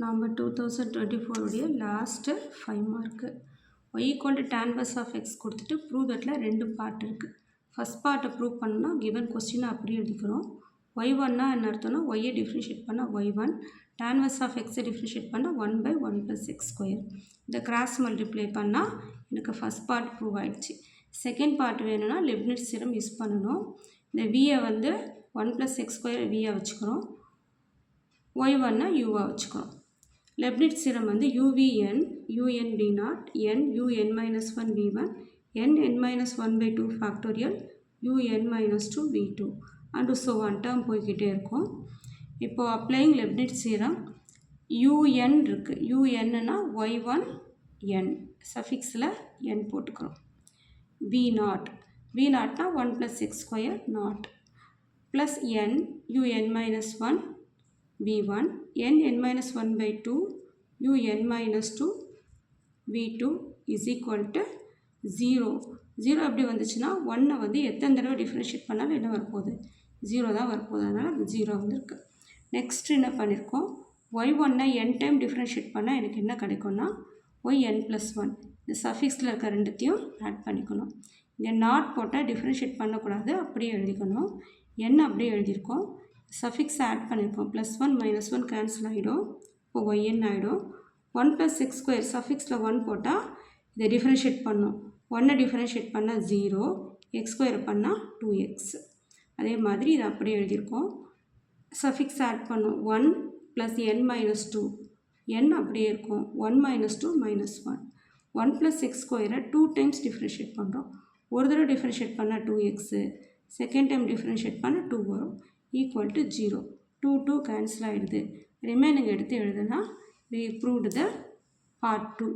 நம்ம 2024 உடைய last 5 mark y equal to tan inverse of x கொடுத்துட்டு ப்ரூவ் தட்டில் 2 பார்ட் இருக்குது. ஃபஸ்ட் பார்ட்டை ப்ரூவ் பண்ணால் கிவன் கொஸ்டினை அப்படியே எழுதிக்கிறோம். y1னா என்ன அர்த்தம்னா yயை டிஃப்ரென்ஷியேட் பண்ணால் y1, tan inverse of xஐ டிஃப்ரென்ஷியேட் பண்ணால் 1/1 + x ஸ்கொயர். இதை கிராஸ் மல்டிப்ளை பண்ணால் எனக்கு ஃபஸ்ட் பார்ட் ப்ரூவ் ஆகிடுச்சு. செகண்ட் பார்ட் வேணும்னா லெப்னிட்ஸ் தியரம் யூஸ் பண்ணணும். இந்த வியை வந்து 1 + x ஸ்கொயர் வியை வச்சுக்கிறோம், y1னா யூவை வச்சுக்கிறோம். லெப்னிட்ஸ் தியரம் வந்து UVn un v0 n un minus 1 v1 n n-1/2 factorial un minus 2 v2 and so on term போய்கிட்டே இருக்கும். இப்போது அப்ளைங் லெப்னிட்ஸ் தியரம் un இருக்குது. unனா y1 n சஃபிக்ஸில் n போட்டுக்கிறோம். v0னா 1 + x square not plus n un minus 1 v1 n n-1/2 un minus 2 v2 is equal to 0. 0 எப்படி வந்துச்சுன்னா 1 வந்து எத்தனை தடவை டிஃப்ரென்ஷியேட் பண்ணாலும் என்ன வரப்போகுது, 0 தான் வரப்போகுது. அதனால் அது 0 வந்துருக்கு. நெக்ஸ்ட் என்ன பண்ணியிருக்கோம், y1னை n டைம் டிஃப்ரென்ஷியேட் பண்ணால் எனக்கு என்ன கிடைக்கும்னா yn + 1. இந்த சஃபிக்ஸில் இருக்க ரெண்டுத்தையும் ஆட் பண்ணிக்கணும். இங்கே நாட் போட்டால் டிஃப்ரென்ஷியேட் பண்ணக்கூடாது, அப்படியே எழுதிக்கணும். n அப்படியே எழுதியிருக்கோம், சஃபிக்ஸ் ஆட் பண்ணியிருக்கோம். +1 - 1 கேன்சல் ஆகிடும். இப்போ yn ஆகிடும். 1 + x ஸ்கொயர் சஃபிக்ஸில் 1 போட்டால் இதை டிஃப்ரென்ஷியேட் பண்ணோம். 1ஐ டிஃப்ரென்ஷியேட் பண்ணால் 0, x ஸ்கொயர் பண்ணால் 2x. அதே மாதிரி இதை அப்படியே எழுதியிருக்கோம். சஃபிக்ஸ் ஆட் பண்ணோம். 1 + n - 2 n அப்படியே இருக்கும். 1 - 2 - 1 1 + x ஸ்கொயரை 2 டைம்ஸ் டிஃப்ரென்ஷியேட் பண்ணுறோம். ஒரு தடவை டிஃப்ரென்ஷியேட் பண்ணால் 2x, செகண்ட் டைம் டிஃப்ரென்ஷியேட் பண்ணால் 2 வரும். Equal to 0. 2 கேன்சல் ஆகிடுது. ரிமைனிங் எடுத்து எழுதுனா we proved the part 2.